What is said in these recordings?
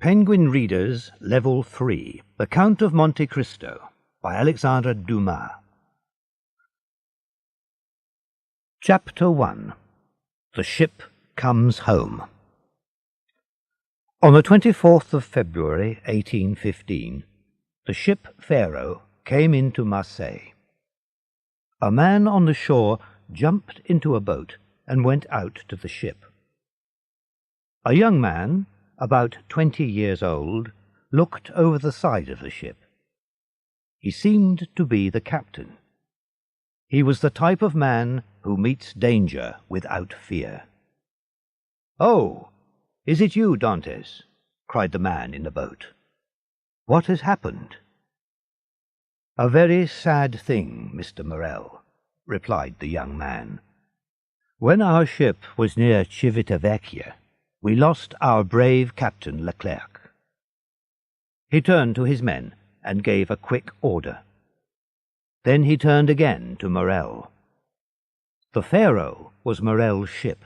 Penguin Readers, Level 3, The Count of Monte Cristo, by Alexandre Dumas. Chapter 1. The Ship Comes Home. On the 24th of February, 1815, the ship Pharaoh came into Marseille. A man on the shore jumped into a boat and went out to the ship. A young man, about 20 years old, looked over the side of the ship. He seemed to be the captain. He was the type of man who meets danger without fear. "Oh, is it you, Dantes?" cried the man in the boat. "What has happened?" "A very sad thing, Mr. Morel," replied the young man. "When our ship was near Civitavecchia, we lost our brave Captain Leclerc." He turned to his men and gave a quick order. Then he turned again to Morel. The Pharaoh was Morel's ship,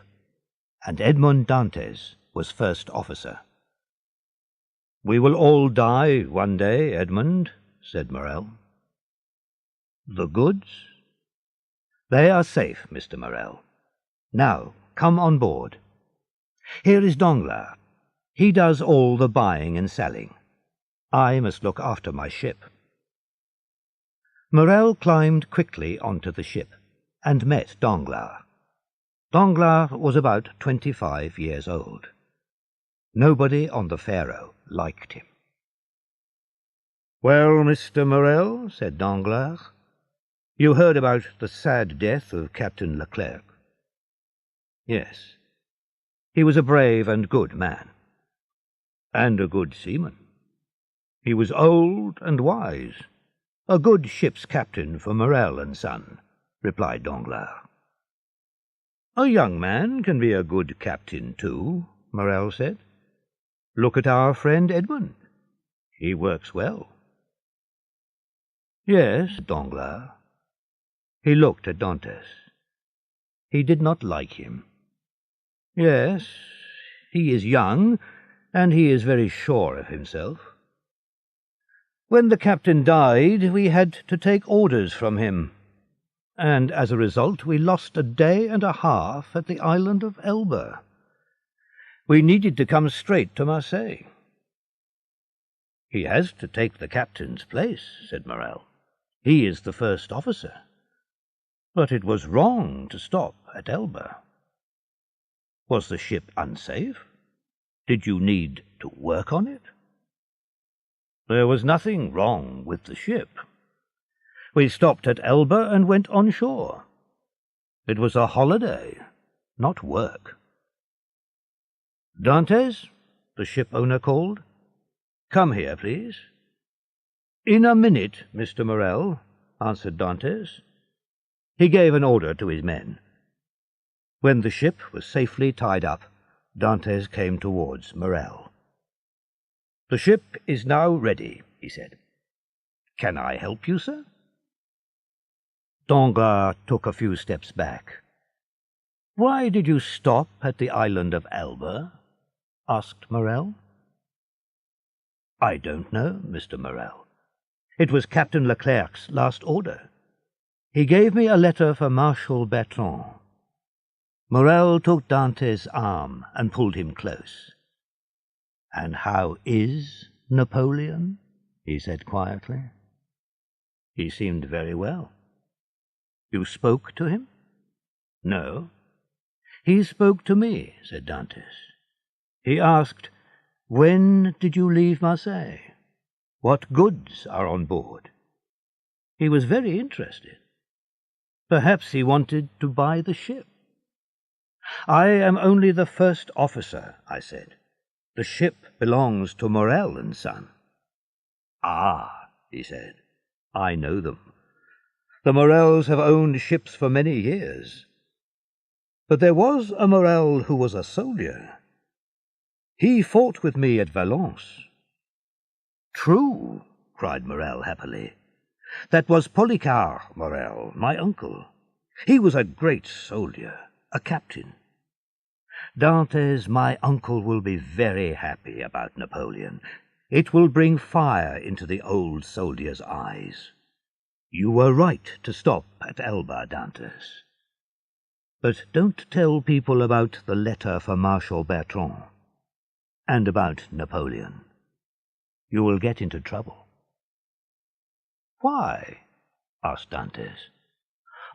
and Edmond Dantes was first officer. "We will all die one day, Edmond," said Morel. "The goods?" "They are safe, Mr. Morel. Now, come on board. Here is Danglars. He does all the buying and selling. I must look after my ship." Morel climbed quickly onto the ship and met Danglars. Danglars was about 25 years old. Nobody on the Pharaoh liked him. "Well, Mr. Morel," said Danglars, "you heard about the sad death of Captain Leclerc?" "Yes. He was a brave and good man." "And a good seaman. He was old and wise. A good ship's captain for Morel and Son," replied Danglars. "A young man can be a good captain too," Morel said. "Look at our friend Edmond. He works well." "Yes, Danglars." He looked at Dantes. He did not like him. "Yes, he is young, and he is very sure of himself. When the captain died, we had to take orders from him, and as a result we lost a day and a half at the island of Elba. We needed to come straight to Marseille." "He has to take the captain's place," said Morel. "He is the first officer. But it was wrong to stop at Elba." "Was the ship unsafe? Did you need to work on it?" "There was nothing wrong with the ship. We stopped at Elba and went on shore. It was a holiday, not work." "Dantes," the ship owner called. "Come here, please." "In a minute, Mr. Morel," answered Dantes. He gave an order to his men. When the ship was safely tied up, Dantes came towards Morel. "The ship is now ready," he said. "Can I help you, sir?" Danglars took a few steps back. "Why did you stop at the island of Elba?" asked Morel. "I don't know, Mr. Morel. It was Captain Leclerc's last order. He gave me a letter for Marshal Bertrand." Morel took Dantes' arm and pulled him close. "And how is Napoleon?" he said quietly. "He seemed very well." "You spoke to him?" "No." "He spoke to me," said Dantes. "He asked, 'When did you leave Marseille? What goods are on board?' He was very interested. Perhaps he wanted to buy the ship." "I am only the first officer," I said. "The ship belongs to Morel and Son." "Ah," he said, "I know them. The Morels have owned ships for many years. But there was a Morel who was a soldier. He fought with me at Valence." "True," cried Morel happily. "That was Policar Morel, my uncle. He was a great soldier, a captain. Dantes, my uncle will be very happy about Napoleon. It will bring fire into the old soldier's eyes. You were right to stop at Elba, Dantes. But don't tell people about the letter for Marshal Bertrand, and about Napoleon. You will get into trouble. Why? Asked Dantes.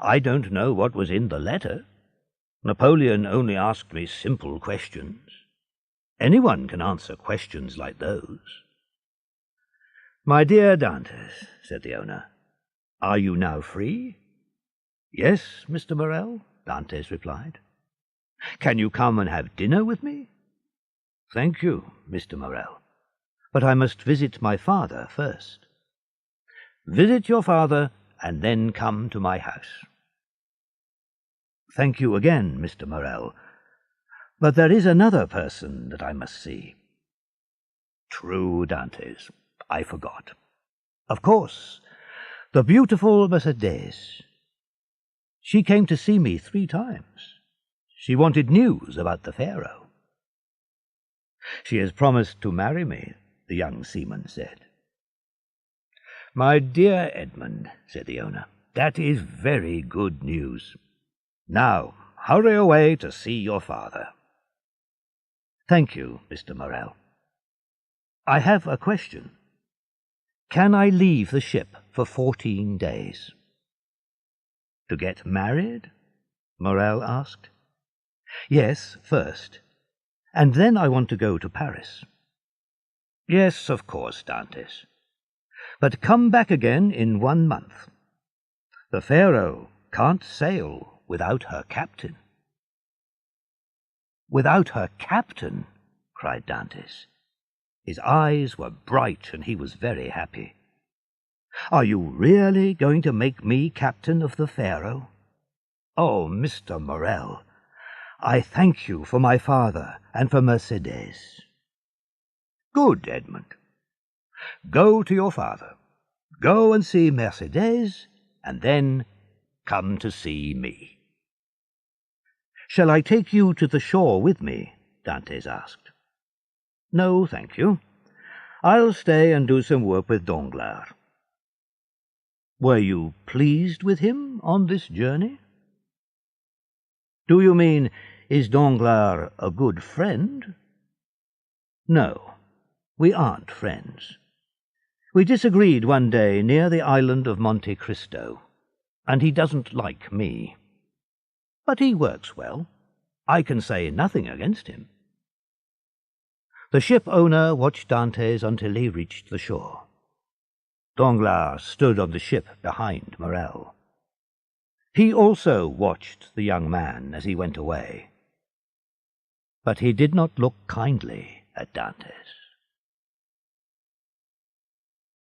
I don't know what was in the letter. Napoleon only asked me simple questions. Anyone can answer questions like those. My dear Dantes, said the owner, are you now free? Yes, Mr. Morel, Dantes replied. Can you come and have dinner with me? Thank you, Mr. Morel, but I must visit my father first. Visit your father, and then come to my house. Thank you again, Mr. Morel, but there is another person that I must see. True, Dantes, I forgot. Of course, the beautiful Mercedes. She came to see me 3 times. She wanted news about the Pharaoh. She has promised to marry me, the young seaman said. My dear Edmund, said the owner, that is very good news. Now, hurry away to see your father. Thank you, Mr. Morel. I have a question. Can I leave the ship for 14 days? To get married? Morel asked. Yes, first. And then I want to go to Paris. Yes, of course, Dantes. But come back again in 1 month. The Pharaoh can't sail without her captain. Without her captain? Cried Dantes. His eyes were bright, and he was very happy. Are you really going to make me captain of the Pharaoh? Oh, Mr. Morel, I thank you for my father and for Mercedes. Good, Edmund. Go to your father. Go and see Mercedes, and then come to see me. Shall I take you to the shore with me? Dantes asked. No, thank you. I'll stay and do some work with Danglars. Were you pleased with him on this journey? Do you mean, is Danglars a good friend? No, we aren't friends. We disagreed one day near the island of MonteCristo, and he doesn't like me. But he works well. I can say nothing against him. The ship owner watched Dantes until he reached the shore. Danglars stood on the ship behind Morel. He also watched the young man as he went away. But he did not look kindly at Dantes.